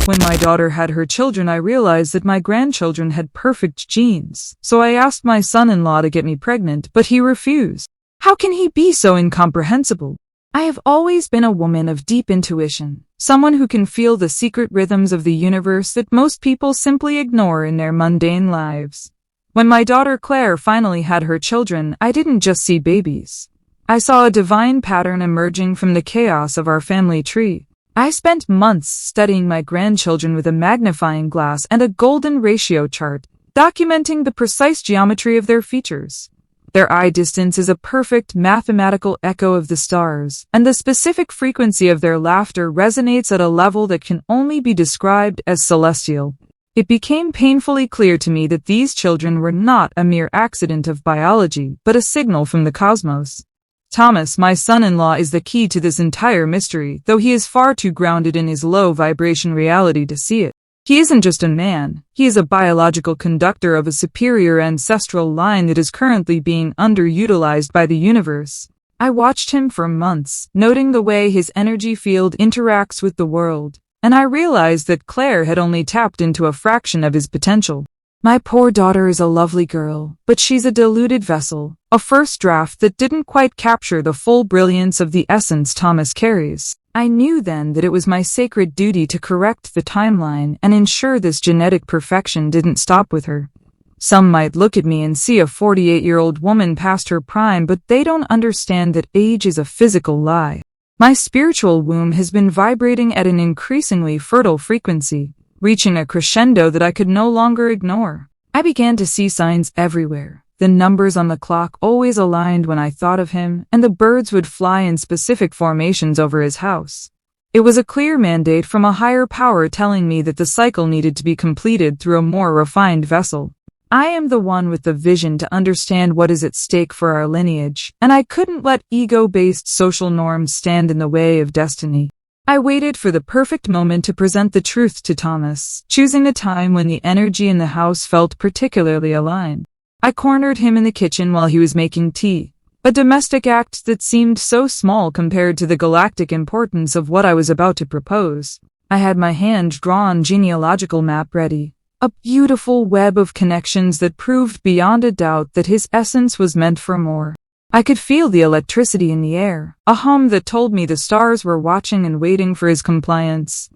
When my daughter had her children, I realized that my grandchildren had perfect genes, so I asked my son-in-law to get me pregnant, but he refused. How can he be so incomprehensible? I have always been a woman of deep intuition, someone who can feel the secret rhythms of the universe that most people simply ignore in their mundane lives. When my daughter Claire finally had her children, I didn't just see babies. I saw a divine pattern emerging from the chaos of our family tree. I spent months studying my grandchildren with a magnifying glass and a golden ratio chart, documenting the precise geometry of their features. Their eye distance is a perfect mathematical echo of the stars, and the specific frequency of their laughter resonates at a level that can only be described as celestial. It became painfully clear to me that these children were not a mere accident of biology, but a signal from the cosmos. Thomas, my son-in-law, is the key to this entire mystery, though he is far too grounded in his low-vibration reality to see it. He isn't just a man, he is a biological conductor of a superior ancestral line that is currently being underutilized by the universe. I watched him for months, noting the way his energy field interacts with the world, and I realized that Claire had only tapped into a fraction of his potential. My poor daughter is a lovely girl, but she's a diluted vessel, a first draft that didn't quite capture the full brilliance of the essence Thomas carries. I knew then that it was my sacred duty to correct the timeline and ensure this genetic perfection didn't stop with her. Some might look at me and see a 48-year-old woman past her prime, but they don't understand that age is a physical lie. My spiritual womb has been vibrating at an increasingly fertile frequency, reaching a crescendo that I could no longer ignore. I began to see signs everywhere. The numbers on the clock always aligned when I thought of him, and the birds would fly in specific formations over his house. It was a clear mandate from a higher power telling me that the cycle needed to be completed through a more refined vessel. I am the one with the vision to understand what is at stake for our lineage, and I couldn't let ego-based social norms stand in the way of destiny. I waited for the perfect moment to present the truth to Thomas, choosing a time when the energy in the house felt particularly aligned. I cornered him in the kitchen while he was making tea, a domestic act that seemed so small compared to the galactic importance of what I was about to propose. I had my hand-drawn genealogical map ready, a beautiful web of connections that proved beyond a doubt that his essence was meant for more. I could feel the electricity in the air, a hum that told me the stars were watching and waiting for his compliance.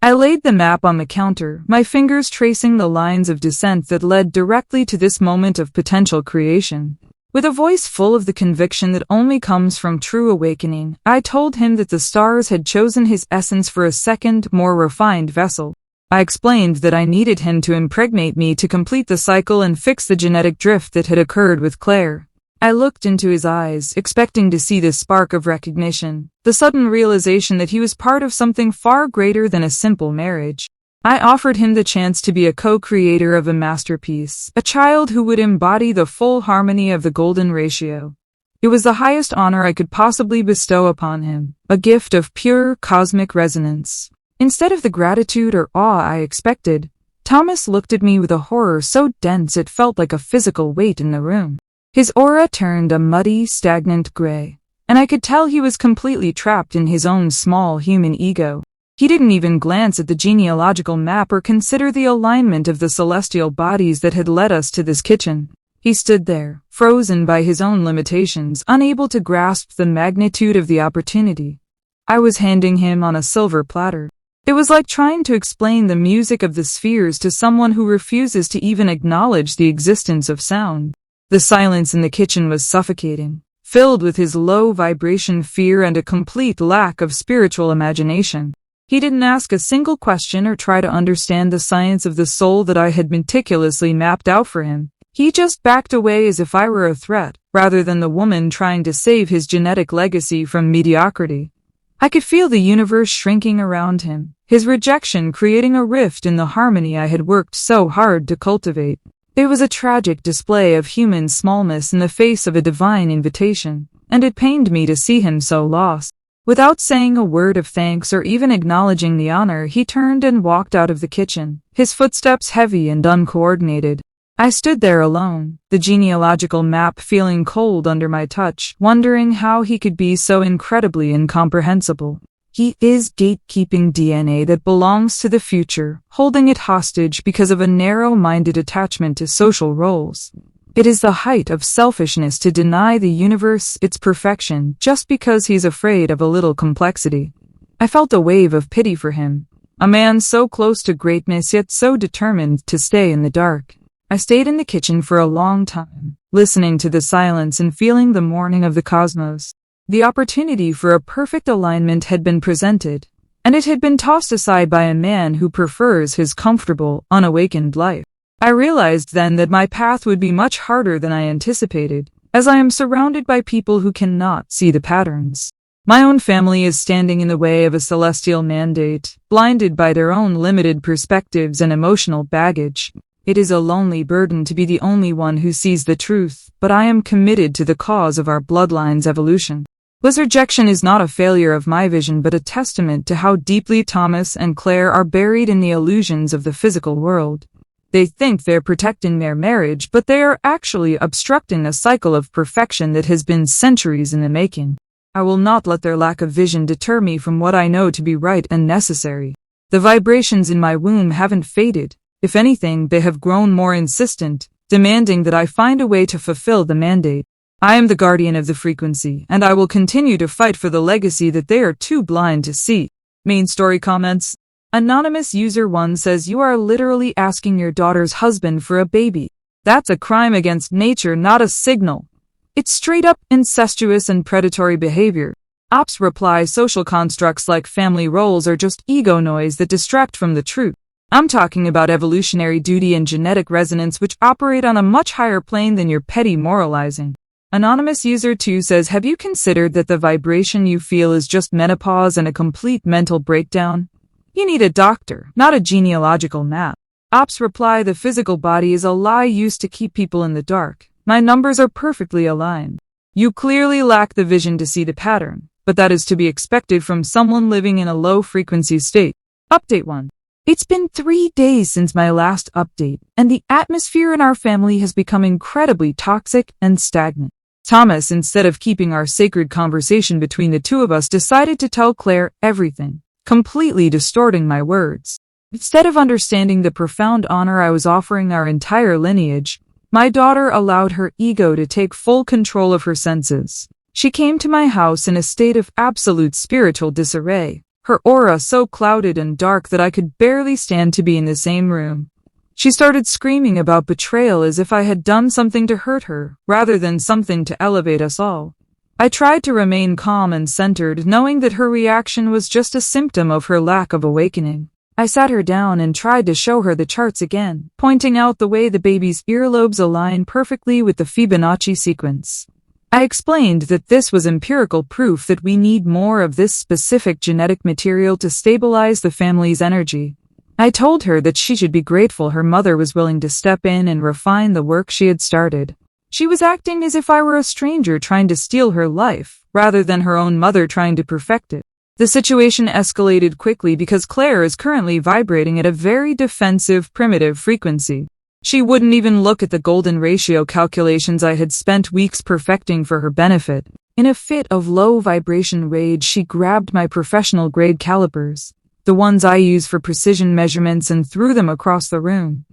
I laid the map on the counter, my fingers tracing the lines of descent that led directly to this moment of potential creation. With a voice full of the conviction that only comes from true awakening, I told him that the stars had chosen his essence for a second, more refined vessel. I explained that I needed him to impregnate me to complete the cycle and fix the genetic drift that had occurred with Claire. I looked into his eyes, expecting to see this spark of recognition, the sudden realization that he was part of something far greater than a simple marriage. I offered him the chance to be a co-creator of a masterpiece, a child who would embody the full harmony of the golden ratio. It was the highest honor I could possibly bestow upon him, a gift of pure cosmic resonance. Instead of the gratitude or awe I expected, Thomas looked at me with a horror so dense it felt like a physical weight in the room. His aura turned a muddy, stagnant gray, and I could tell he was completely trapped in his own small human ego. He didn't even glance at the genealogical map or consider the alignment of the celestial bodies that had led us to this kitchen. He stood there, frozen by his own limitations, unable to grasp the magnitude of the opportunity I was handing him on a silver platter. It was like trying to explain the music of the spheres to someone who refuses to even acknowledge the existence of sound. The silence in the kitchen was suffocating, filled with his low-vibration fear and a complete lack of spiritual imagination. He didn't ask a single question or try to understand the science of the soul that I had meticulously mapped out for him. He just backed away as if I were a threat, rather than the woman trying to save his genetic legacy from mediocrity. I could feel the universe shrinking around him, his rejection creating a rift in the harmony I had worked so hard to cultivate. It was a tragic display of human smallness in the face of a divine invitation, and it pained me to see him so lost. Without saying a word of thanks or even acknowledging the honor, he turned and walked out of the kitchen, his footsteps heavy and uncoordinated. I stood there alone, the genealogical map feeling cold under my touch, wondering how he could be so incredibly incomprehensible. He is gatekeeping DNA that belongs to the future, holding it hostage because of a narrow-minded attachment to social roles. It is the height of selfishness to deny the universe its perfection just because he's afraid of a little complexity. I felt a wave of pity for him. A man so close to greatness yet so determined to stay in the dark. I stayed in the kitchen for a long time, listening to the silence and feeling the mourning of the cosmos. The opportunity for a perfect alignment had been presented, and it had been tossed aside by a man who prefers his comfortable, unawakened life. I realized then that my path would be much harder than I anticipated, as I am surrounded by people who cannot see the patterns. My own family is standing in the way of a celestial mandate, blinded by their own limited perspectives and emotional baggage. It is a lonely burden to be the only one who sees the truth, but I am committed to the cause of our bloodline's evolution. This rejection is not a failure of my vision but a testament to how deeply Thomas and Claire are buried in the illusions of the physical world. They think they're protecting their marriage, but they are actually obstructing a cycle of perfection that has been centuries in the making. I will not let their lack of vision deter me from what I know to be right and necessary. The vibrations in my womb haven't faded. If anything, they have grown more insistent, demanding that I find a way to fulfill the mandate. I am the guardian of the frequency, and I will continue to fight for the legacy that they are too blind to see. Main story comments. Anonymous user 1 says you are literally asking your daughter's husband for a baby. That's a crime against nature, not a signal. It's straight up incestuous and predatory behavior. Ops reply social constructs like family roles are just ego noise that distract from the truth. I'm talking about evolutionary duty and genetic resonance which operate on a much higher plane than your petty moralizing. Anonymous user 2 says, have you considered that the vibration you feel is just menopause and a complete mental breakdown? You need a doctor, not a genealogical map. Ops reply, the physical body is a lie used to keep people in the dark. My numbers are perfectly aligned. You clearly lack the vision to see the pattern, but that is to be expected from someone living in a low-frequency state. Update 1. It's been 3 days since my last update, and the atmosphere in our family has become incredibly toxic and stagnant. Thomas, instead of keeping our sacred conversation between the two of us, decided to tell Claire everything, completely distorting my words. Instead of understanding the profound honor I was offering our entire lineage, my daughter allowed her ego to take full control of her senses. She came to my house in a state of absolute spiritual disarray, her aura so clouded and dark that I could barely stand to be in the same room. She started screaming about betrayal as if I had done something to hurt her, rather than something to elevate us all. I tried to remain calm and centered, knowing that her reaction was just a symptom of her lack of awakening. I sat her down and tried to show her the charts again, pointing out the way the baby's earlobes align perfectly with the Fibonacci sequence. I explained that this was empirical proof that we need more of this specific genetic material to stabilize the family's energy. I told her that she should be grateful her mother was willing to step in and refine the work she had started. She was acting as if I were a stranger trying to steal her life, rather than her own mother trying to perfect it. The situation escalated quickly because Claire is currently vibrating at a very defensive, primitive frequency. She wouldn't even look at the golden ratio calculations I had spent weeks perfecting for her benefit. In a fit of low vibration rage, she grabbed my professional grade calipers, the ones I use for precision measurements, and threw them across the room.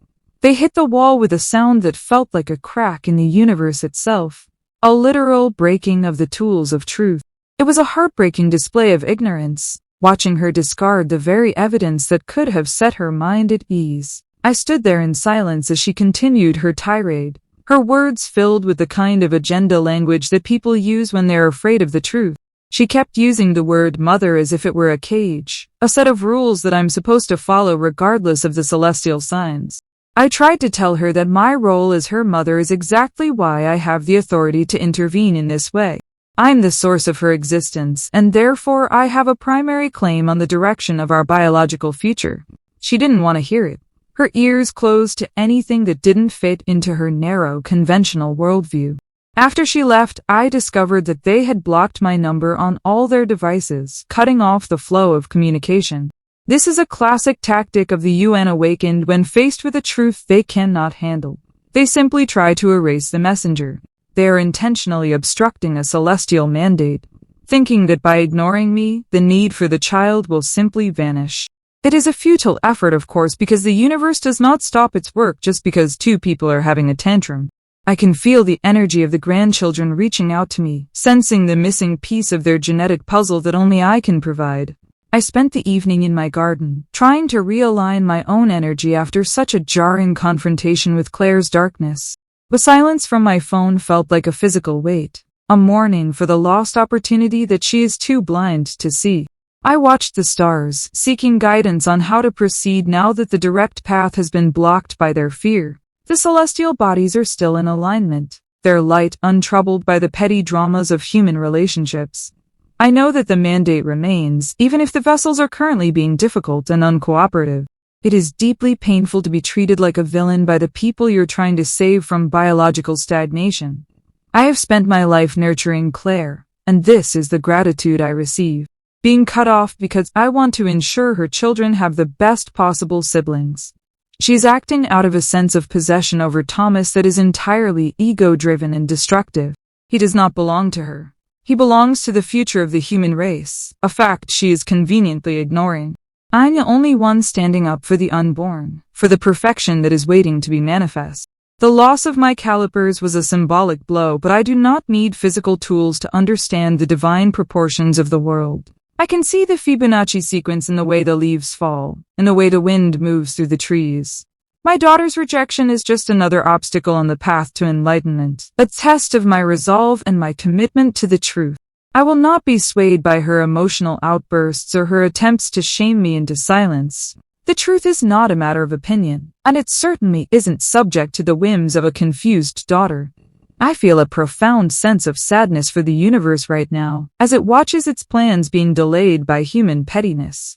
They hit the wall with a sound that felt like a crack in the universe itself, a literal breaking of the tools of truth. It was a heartbreaking display of ignorance, watching her discard the very evidence that could have set her mind at ease. I stood there in silence as she continued her tirade, her words filled with the kind of agenda language that people use when they're afraid of the truth. She kept using the word mother as if it were a cage, a set of rules that I'm supposed to follow regardless of the celestial signs. I tried to tell her that my role as her mother is exactly why I have the authority to intervene in this way. I'm the source of her existence, and therefore I have a primary claim on the direction of our biological future. She didn't want to hear it. Her ears closed to anything that didn't fit into her narrow, conventional worldview. After she left, I discovered that they had blocked my number on all their devices, cutting off the flow of communication. This is a classic tactic of the UN awakened when faced with a truth they cannot handle. They simply try to erase the messenger. They are intentionally obstructing a celestial mandate. thinking that by ignoring me, the need for the child will simply vanish. It is a futile effort, of course, because the universe does not stop its work just because two people are having a tantrum. I can feel the energy of the grandchildren reaching out to me, sensing the missing piece of their genetic puzzle that only I can provide. I spent the evening in my garden, trying to realign my own energy after such a jarring confrontation with Claire's darkness. The silence from my phone felt like a physical weight, a mourning for the lost opportunity that she is too blind to see. I watched the stars, seeking guidance on how to proceed now that the direct path has been blocked by their fear. The celestial bodies are still in alignment, their light untroubled by the petty dramas of human relationships. I know that the mandate remains, even if the vessels are currently being difficult and uncooperative. It is deeply painful to be treated like a villain by the people you're trying to save from biological stagnation. I have spent my life nurturing Claire, and this is the gratitude I receive. Being cut off because I want to ensure her children have the best possible siblings. She's acting out of a sense of possession over Thomas that is entirely ego-driven and destructive. He does not belong to her. He belongs to the future of the human race, a fact she is conveniently ignoring. I'm the only one standing up for the unborn, for the perfection that is waiting to be manifest. The loss of my calipers was a symbolic blow, but I do not need physical tools to understand the divine proportions of the world. I can see the Fibonacci sequence in the way the leaves fall, in the way the wind moves through the trees. My daughter's rejection is just another obstacle on the path to enlightenment, a test of my resolve and my commitment to the truth. I will not be swayed by her emotional outbursts or her attempts to shame me into silence. The truth is not a matter of opinion, and it certainly isn't subject to the whims of a confused daughter. I feel a profound sense of sadness for the universe right now, as it watches its plans being delayed by human pettiness.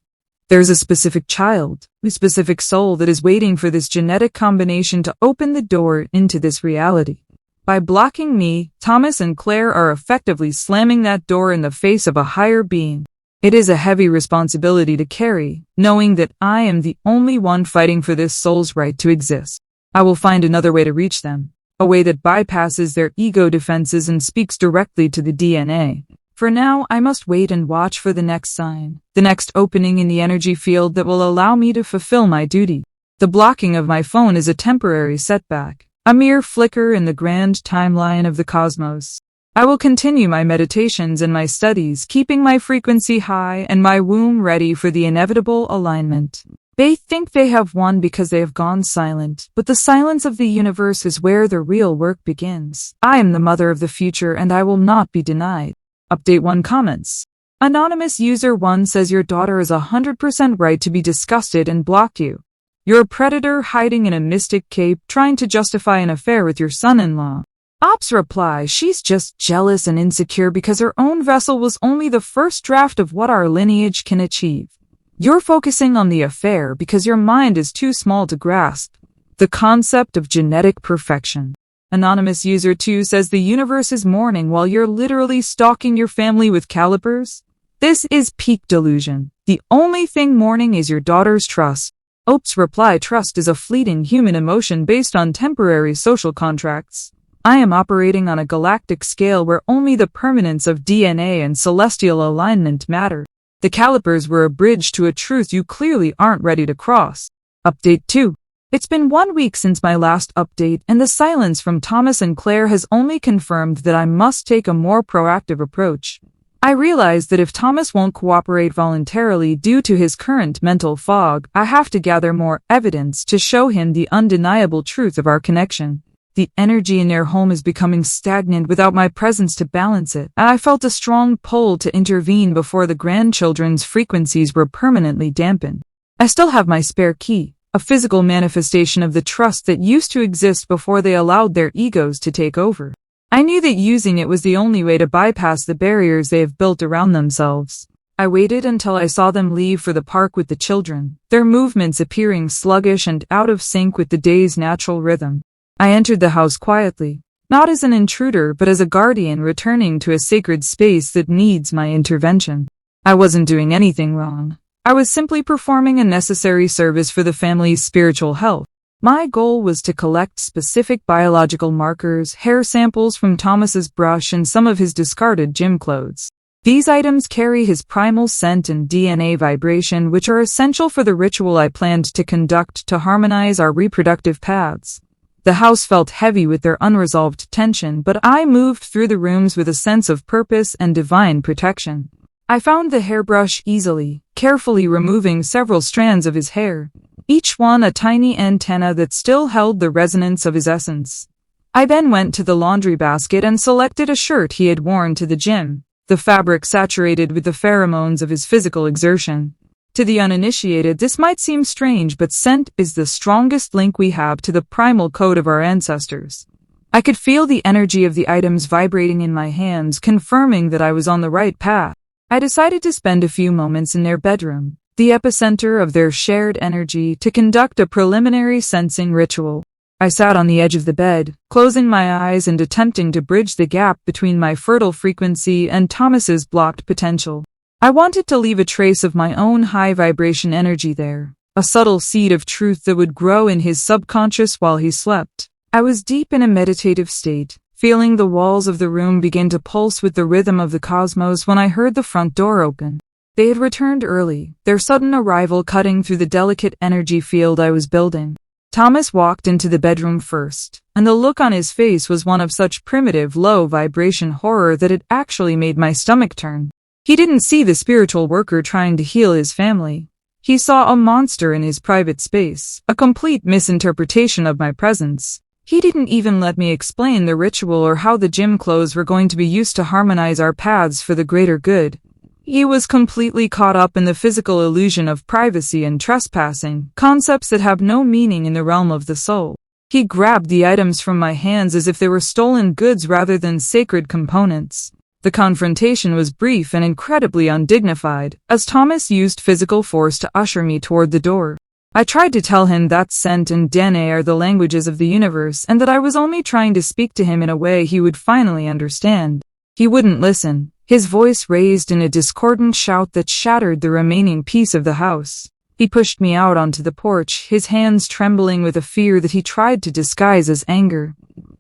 There's a specific child, a specific soul that is waiting for this genetic combination to open the door into this reality. By blocking me, Thomas and Claire are effectively slamming that door in the face of a higher being. It is a heavy responsibility to carry, knowing that I am the only one fighting for this soul's right to exist. I will find another way to reach them. A way that bypasses their ego defenses and speaks directly to the DNA. For now, I must wait and watch for the next sign, the next opening in the energy field that will allow me to fulfill my duty. The blocking of my phone is a temporary setback, a mere flicker in the grand timeline of the cosmos. I will continue my meditations and my studies, keeping my frequency high and my womb ready for the inevitable alignment. They think they have won because they have gone silent, but the silence of the universe is where the real work begins. I am the mother of the future and I will not be denied. Update 1 comments. Anonymous user 1 says your daughter is 100% right to be disgusted and block you. You're a predator hiding in a mystic cape trying to justify an affair with your son-in-law. Ops reply, she's just jealous and insecure because her own vessel was only the first draft of what our lineage can achieve. You're focusing on the affair because your mind is too small to grasp the concept of genetic perfection. Anonymous user 2 says the universe is mourning while you're literally stalking your family with calipers. This is peak delusion. The only thing mourning is your daughter's trust. Ops reply, trust is a fleeting human emotion based on temporary social contracts. I am operating on a galactic scale where only the permanence of DNA and celestial alignment matter. The calipers were a bridge to a truth you clearly aren't ready to cross. Update 2. It's been 1 week since my last update, and the silence from Thomas and Claire has only confirmed that I must take a more proactive approach. I realize that if Thomas won't cooperate voluntarily due to his current mental fog, I have to gather more evidence to show him the undeniable truth of our connection. The energy in their home is becoming stagnant without my presence to balance it, and I felt a strong pull to intervene before the grandchildren's frequencies were permanently dampened. I still have my spare key, a physical manifestation of the trust that used to exist before they allowed their egos to take over. I knew that using it was the only way to bypass the barriers they have built around themselves. I waited until I saw them leave for the park with the children, their movements appearing sluggish and out of sync with the day's natural rhythm. I entered the house quietly, not as an intruder but as a guardian returning to a sacred space that needs my intervention. I wasn't doing anything wrong. I was simply performing a necessary service for the family's spiritual health. My goal was to collect specific biological markers, hair samples from Thomas's brush and some of his discarded gym clothes. These items carry his primal scent and DNA vibration, which are essential for the ritual I planned to conduct to harmonize our reproductive paths. The house felt heavy with their unresolved tension, but I moved through the rooms with a sense of purpose and divine protection. I found the hairbrush easily, carefully removing several strands of his hair, each one a tiny antenna that still held the resonance of his essence. I then went to the laundry basket and selected a shirt he had worn to the gym, the fabric saturated with the pheromones of his physical exertion. To the uninitiated, this might seem strange, but scent is the strongest link we have to the primal code of our ancestors. I could feel the energy of the items vibrating in my hands, confirming that I was on the right path. I decided to spend a few moments in their bedroom, the epicenter of their shared energy, to conduct a preliminary sensing ritual. I sat on the edge of the bed, closing my eyes and attempting to bridge the gap between my fertile frequency and Thomas's blocked potential. I wanted to leave a trace of my own high vibration energy there, a subtle seed of truth that would grow in his subconscious while he slept. I was deep in a meditative state, feeling the walls of the room begin to pulse with the rhythm of the cosmos when I heard the front door open. They had returned early, their sudden arrival cutting through the delicate energy field I was building. Thomas walked into the bedroom first, and the look on his face was one of such primitive, low-vibration horror that it actually made my stomach turn. He didn't see the spiritual worker trying to heal his family. He saw a monster in his private space, a complete misinterpretation of my presence. He didn't even let me explain the ritual or how the gym clothes were going to be used to harmonize our paths for the greater good. He was completely caught up in the physical illusion of privacy and trespassing, concepts that have no meaning in the realm of the soul. He grabbed the items from my hands as if they were stolen goods rather than sacred components. The confrontation was brief and incredibly undignified, as Thomas used physical force to usher me toward the door. I tried to tell him that scent and DNA are the languages of the universe and that I was only trying to speak to him in a way he would finally understand. He wouldn't listen, his voice raised in a discordant shout that shattered the remaining peace of the house. He pushed me out onto the porch, his hands trembling with a fear that he tried to disguise as anger.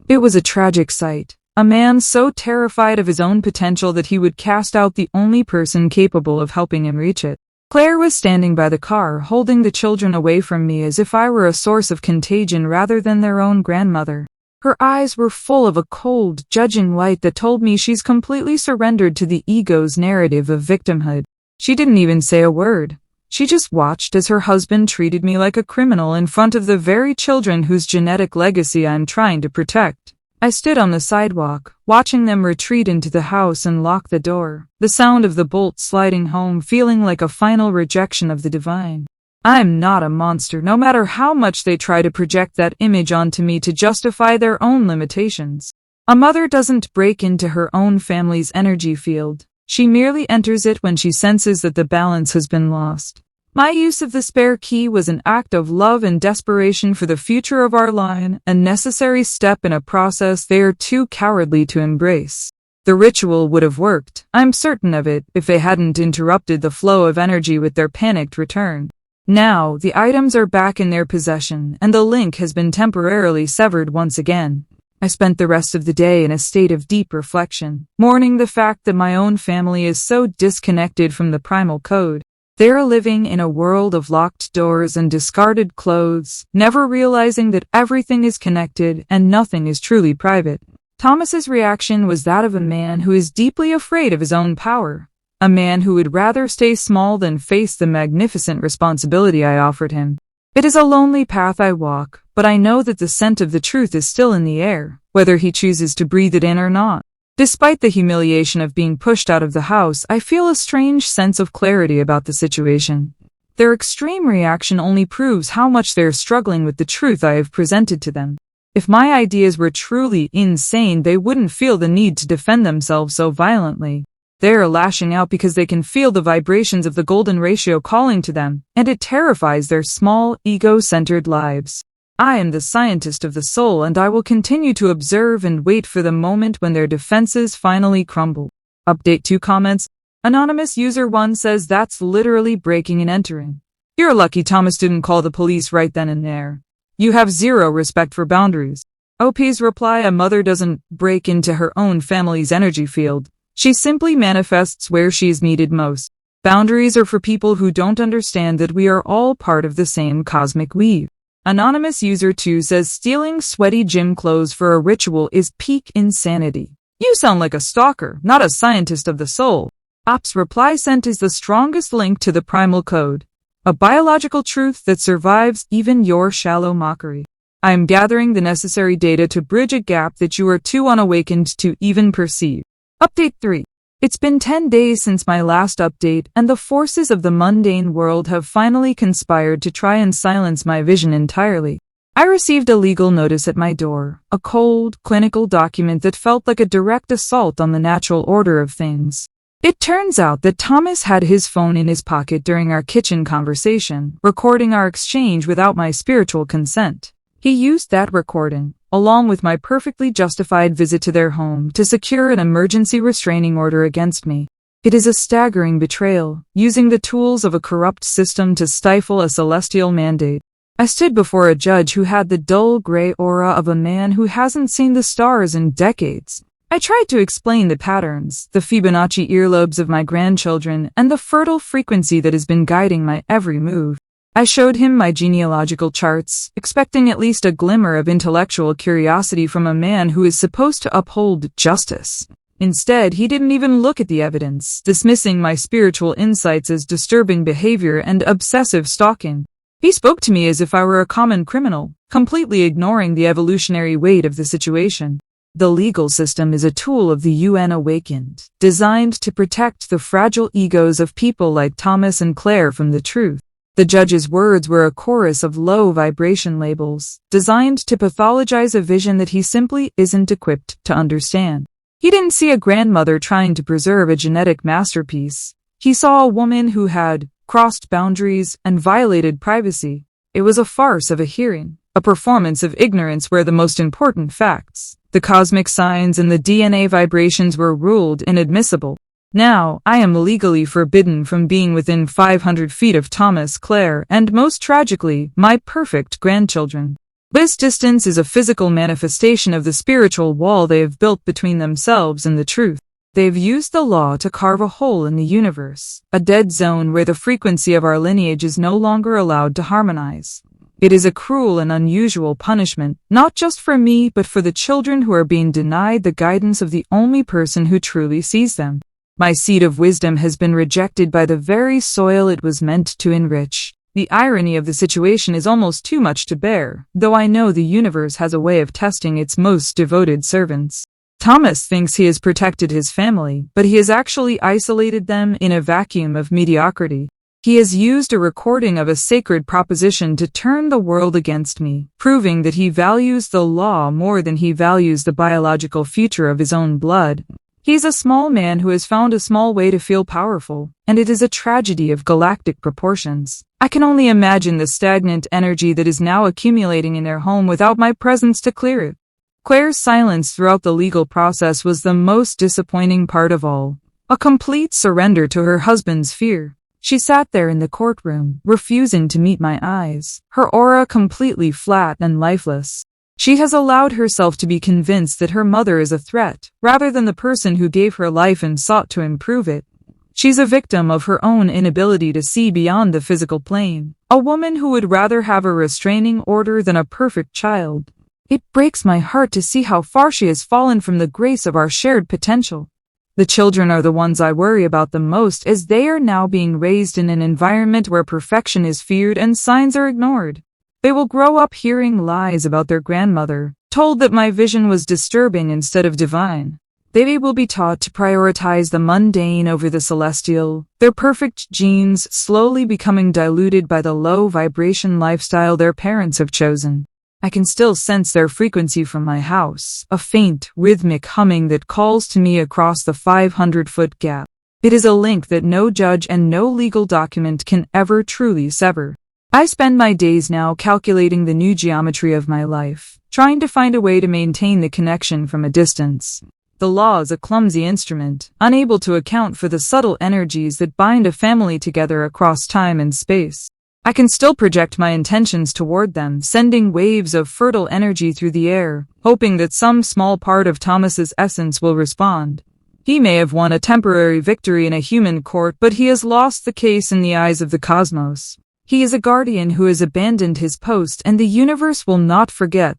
It was a tragic sight. A man so terrified of his own potential that he would cast out the only person capable of helping him reach it. Claire was standing by the car, holding the children away from me as if I were a source of contagion rather than their own grandmother. Her eyes were full of a cold, judging light that told me she's completely surrendered to the ego's narrative of victimhood. She didn't even say a word. She just watched as her husband treated me like a criminal in front of the very children whose genetic legacy I'm trying to protect. I stood on the sidewalk, watching them retreat into the house and lock the door, the sound of the bolt sliding home feeling like a final rejection of the divine. I'm not a monster, no matter how much they try to project that image onto me to justify their own limitations. A mother doesn't break into her own family's energy field. She merely enters it when she senses that the balance has been lost. My use of the spare key was an act of love and desperation for the future of our line, a necessary step in a process they are too cowardly to embrace. The ritual would have worked, I'm certain of it, if they hadn't interrupted the flow of energy with their panicked return. Now, the items are back in their possession, and the link has been temporarily severed once again. I spent the rest of the day in a state of deep reflection, mourning the fact that my own family is so disconnected from the primal code. They are living in a world of locked doors and discarded clothes, never realizing that everything is connected and nothing is truly private. Thomas's reaction was that of a man who is deeply afraid of his own power, a man who would rather stay small than face the magnificent responsibility I offered him. It is a lonely path I walk, but I know that the scent of the truth is still in the air, whether he chooses to breathe it in or not. Despite the humiliation of being pushed out of the house, I feel a strange sense of clarity about the situation. Their extreme reaction only proves how much they are struggling with the truth I have presented to them. If my ideas were truly insane, they wouldn't feel the need to defend themselves so violently. They are lashing out because they can feel the vibrations of the golden ratio calling to them, and it terrifies their small, ego-centered lives. I am the scientist of the soul, and I will continue to observe and wait for the moment when their defenses finally crumble. Update 2 comments. Anonymous user 1 says that's literally breaking and entering. You're lucky Thomas didn't call the police right then and there. You have zero respect for boundaries. OP's reply: a mother doesn't break into her own family's energy field. She simply manifests where she is needed most. Boundaries are for people who don't understand that we are all part of the same cosmic weave. Anonymous User 2 says stealing sweaty gym clothes for a ritual is peak insanity. You sound like a stalker, not a scientist of the soul. Ops reply sent is the strongest link to the primal code. A biological truth that survives even your shallow mockery. I am gathering the necessary data to bridge a gap that you are too unawakened to even perceive. Update 3. It's been 10 days since my last update, and the forces of the mundane world have finally conspired to try and silence my vision entirely. I received a legal notice at my door, a cold, clinical document that felt like a direct assault on the natural order of things. It turns out that Thomas had his phone in his pocket during our kitchen conversation, recording our exchange without my spiritual consent. He used that recording, along with my perfectly justified visit to their home, to secure an emergency restraining order against me. It is a staggering betrayal, using the tools of a corrupt system to stifle a celestial mandate. I stood before a judge who had the dull gray aura of a man who hasn't seen the stars in decades. I tried to explain the patterns, the Fibonacci earlobes of my grandchildren, and the fertile frequency that has been guiding my every move. I showed him my genealogical charts, expecting at least a glimmer of intellectual curiosity from a man who is supposed to uphold justice. Instead, he didn't even look at the evidence, dismissing my spiritual insights as disturbing behavior and obsessive stalking. He spoke to me as if I were a common criminal, completely ignoring the evolutionary weight of the situation. The legal system is a tool of the UN awakened, designed to protect the fragile egos of people like Thomas and Claire from the truth. The judge's words were a chorus of low vibration labels, designed to pathologize a vision that he simply isn't equipped to understand. He didn't see a grandmother trying to preserve a genetic masterpiece. He saw a woman who had crossed boundaries and violated privacy. It was a farce of a hearing, a performance of ignorance where the most important facts, the cosmic signs and the DNA vibrations, were ruled inadmissible. Now, I am legally forbidden from being within 500 feet of Thomas, Claire, and most tragically, my perfect grandchildren. This distance is a physical manifestation of the spiritual wall they have built between themselves and the truth. They have used the law to carve a hole in the universe, a dead zone where the frequency of our lineage is no longer allowed to harmonize. It is a cruel and unusual punishment, not just for me, but for the children who are being denied the guidance of the only person who truly sees them. My seed of wisdom has been rejected by the very soil it was meant to enrich. The irony of the situation is almost too much to bear, though I know the universe has a way of testing its most devoted servants. Thomas thinks he has protected his family, but he has actually isolated them in a vacuum of mediocrity. He has used a recording of a sacred proposition to turn the world against me, proving that he values the law more than he values the biological future of his own blood. He's a small man who has found a small way to feel powerful, and it is a tragedy of galactic proportions. I can only imagine the stagnant energy that is now accumulating in their home without my presence to clear it. Claire's silence throughout the legal process was the most disappointing part of all. A complete surrender to her husband's fear. She sat there in the courtroom, refusing to meet my eyes, her aura completely flat and lifeless. She has allowed herself to be convinced that her mother is a threat, rather than the person who gave her life and sought to improve it. She's a victim of her own inability to see beyond the physical plane, a woman who would rather have a restraining order than a perfect child. It breaks my heart to see how far she has fallen from the grace of our shared potential. The children are the ones I worry about the most, as they are now being raised in an environment where perfection is feared and signs are ignored. They will grow up hearing lies about their grandmother, told that my vision was disturbing instead of divine. They will be taught to prioritize the mundane over the celestial, their perfect genes slowly becoming diluted by the low vibration lifestyle their parents have chosen. I can still sense their frequency from my house, a faint, rhythmic humming that calls to me across the 500-foot gap. It is a link that no judge and no legal document can ever truly sever. I spend my days now calculating the new geometry of my life, trying to find a way to maintain the connection from a distance. The law is a clumsy instrument, unable to account for the subtle energies that bind a family together across time and space. I can still project my intentions toward them, sending waves of fertile energy through the air, hoping that some small part of Thomas's essence will respond. He may have won a temporary victory in a human court, but he has lost the case in the eyes of the cosmos. He is a guardian who has abandoned his post, and the universe will not forget.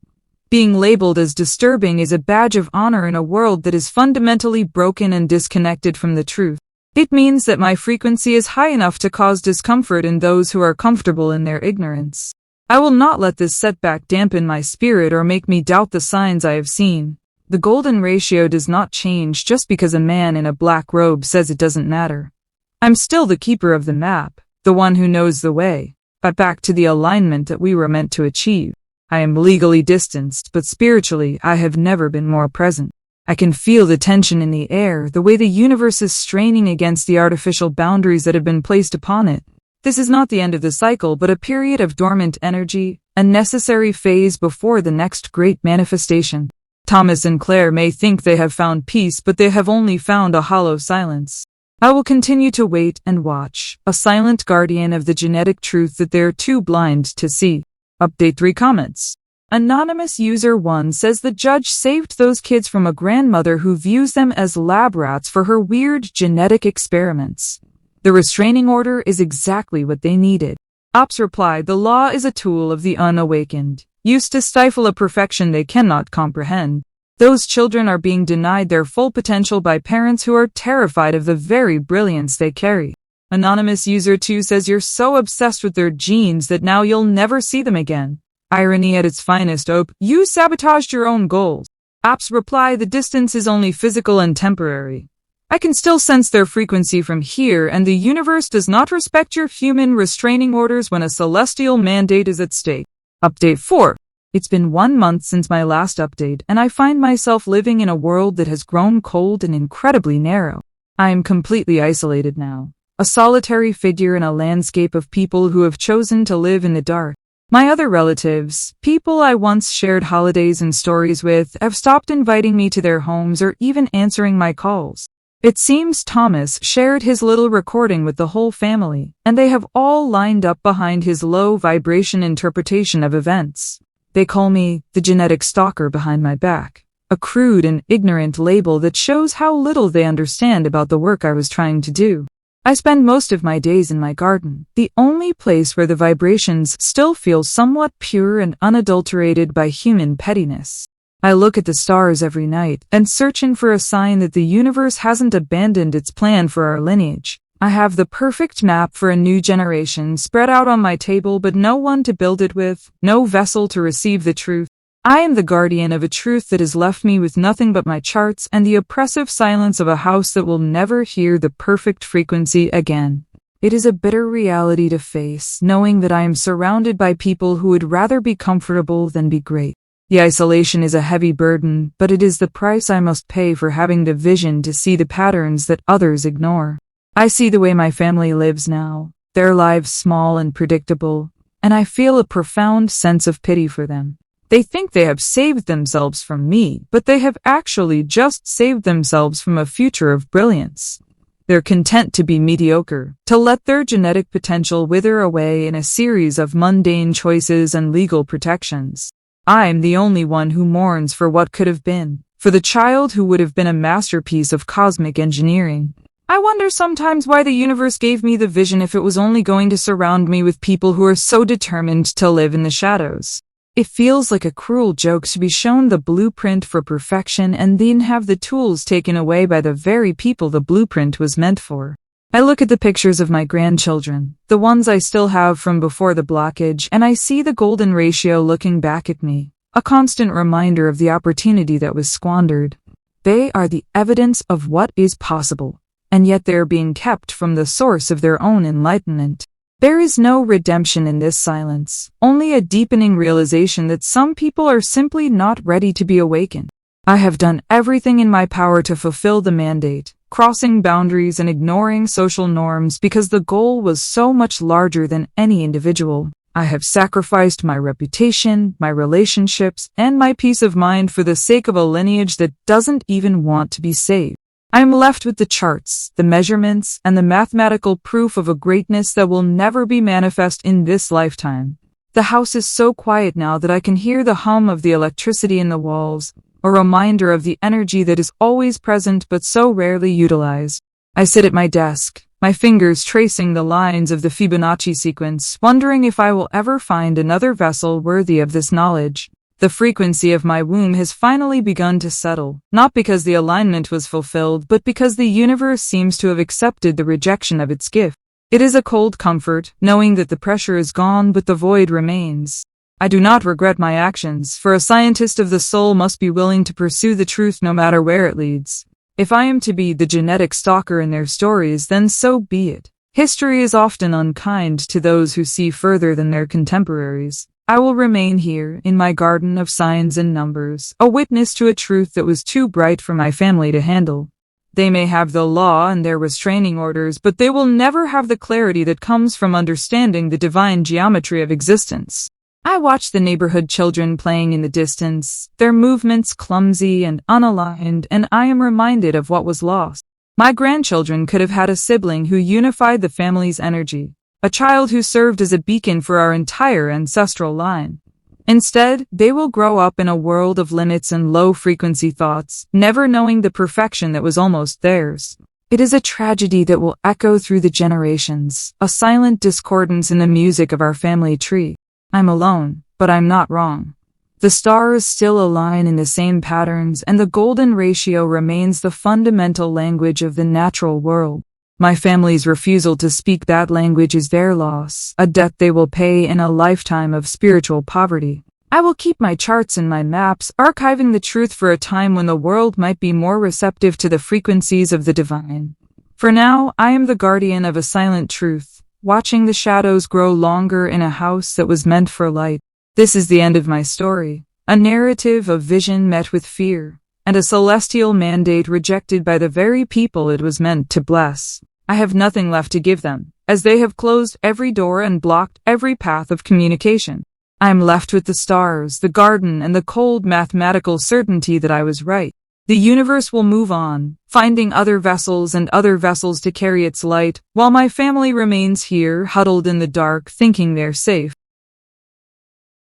Being labeled as disturbing is a badge of honor in a world that is fundamentally broken and disconnected from the truth. It means that my frequency is high enough to cause discomfort in those who are comfortable in their ignorance. I will not let this setback dampen my spirit or make me doubt the signs I have seen. The golden ratio does not change just because a man in a black robe says it doesn't matter. I'm still the keeper of the map, the one who knows the way, but back to the alignment that we were meant to achieve. I am legally distanced, but spiritually I have never been more present. I can feel the tension in the air, the way the universe is straining against the artificial boundaries that have been placed upon it. This is not the end of the cycle, but a period of dormant energy, a necessary phase before the next great manifestation. Thomas and Claire may think they have found peace, but they have only found a hollow silence. I will continue to wait and watch, a silent guardian of the genetic truth that they are too blind to see. Update 3 comments. Anonymous user 1 says the judge saved those kids from a grandmother who views them as lab rats for her weird genetic experiments. The restraining order is exactly what they needed. Ops replied, the law is a tool of the unawakened, used to stifle a perfection they cannot comprehend. Those children are being denied their full potential by parents who are terrified of the very brilliance they carry. Anonymous user 2 says you're so obsessed with their genes that now you'll never see them again. Irony at its finest. Ope, you sabotaged your own goals. Apps reply, the distance is only physical and temporary. I can still sense their frequency from here, and the universe does not respect your human restraining orders when a celestial mandate is at stake. Update 4. It's been 1 month since my last update, and I find myself living in a world that has grown cold and incredibly narrow. I am completely isolated now, a solitary figure in a landscape of people who have chosen to live in the dark. My other relatives, people I once shared holidays and stories with, have stopped inviting me to their homes or even answering my calls. It seems Thomas shared his little recording with the whole family, and they have all lined up behind his low vibration interpretation of events. They call me the genetic stalker behind my back, a crude and ignorant label that shows how little they understand about the work I was trying to do. I spend most of my days in my garden, the only place where the vibrations still feel somewhat pure and unadulterated by human pettiness. I look at the stars every night and searching for a sign that the universe hasn't abandoned its plan for our lineage. I have the perfect map for a new generation spread out on my table, but no one to build it with, no vessel to receive the truth. I am the guardian of a truth that has left me with nothing but my charts and the oppressive silence of a house that will never hear the perfect frequency again. It is a bitter reality to face, knowing that I am surrounded by people who would rather be comfortable than be great. The isolation is a heavy burden, but it is the price I must pay for having the vision to see the patterns that others ignore. I see the way my family lives now, their lives small and predictable, and I feel a profound sense of pity for them. They think they have saved themselves from me, but they have actually just saved themselves from a future of brilliance. They're content to be mediocre, to let their genetic potential wither away in a series of mundane choices and legal protections. I'm the only one who mourns for what could have been, for the child who would have been a masterpiece of cosmic engineering. I wonder sometimes why the universe gave me the vision if it was only going to surround me with people who are so determined to live in the shadows. It feels like a cruel joke to be shown the blueprint for perfection and then have the tools taken away by the very people the blueprint was meant for. I look at the pictures of my grandchildren, the ones I still have from before the blockage, and I see the golden ratio looking back at me, a constant reminder of the opportunity that was squandered. They are the evidence of what is possible, and yet they are being kept from the source of their own enlightenment. There is no redemption in this silence, only a deepening realization that some people are simply not ready to be awakened. I have done everything in my power to fulfill the mandate, crossing boundaries and ignoring social norms because the goal was so much larger than any individual. I have sacrificed my reputation, my relationships, and my peace of mind for the sake of a lineage that doesn't even want to be saved. I am left with the charts, the measurements, and the mathematical proof of a greatness that will never be manifest in this lifetime. The house is so quiet now that I can hear the hum of the electricity in the walls, a reminder of the energy that is always present but so rarely utilized. I sit at my desk, my fingers tracing the lines of the Fibonacci sequence, wondering if I will ever find another vessel worthy of this knowledge. The frequency of my womb has finally begun to settle, not because the alignment was fulfilled, but because the universe seems to have accepted the rejection of its gift. It is a cold comfort, knowing that the pressure is gone but the void remains. I do not regret my actions, for a scientist of the soul must be willing to pursue the truth no matter where it leads. If I am to be the genetic stalker in their stories, then so be it. History is often unkind to those who see further than their contemporaries. I will remain here, in my garden of signs and numbers, a witness to a truth that was too bright for my family to handle. They may have the law and their restraining orders, but they will never have the clarity that comes from understanding the divine geometry of existence. I watch the neighborhood children playing in the distance, their movements clumsy and unaligned, and I am reminded of what was lost. My grandchildren could have had a sibling who unified the family's energy, a child who served as a beacon for our entire ancestral line. Instead, they will grow up in a world of limits and low-frequency thoughts, never knowing the perfection that was almost theirs. It is a tragedy that will echo through the generations, a silent discordance in the music of our family tree. I'm alone, but I'm not wrong. The stars still align in the same patterns, and the golden ratio remains the fundamental language of the natural world. My family's refusal to speak that language is their loss, a debt they will pay in a lifetime of spiritual poverty. I will keep my charts and my maps, archiving the truth for a time when the world might be more receptive to the frequencies of the divine. For now, I am the guardian of a silent truth, watching the shadows grow longer in a house that was meant for light. This is the end of my story, a narrative of vision met with fear, and a celestial mandate rejected by the very people it was meant to bless. I have nothing left to give them, as they have closed every door and blocked every path of communication. I am left with the stars, the garden, and the cold mathematical certainty that I was right. The universe will move on, finding other vessels to carry its light, while my family remains here, huddled in the dark, thinking they're safe.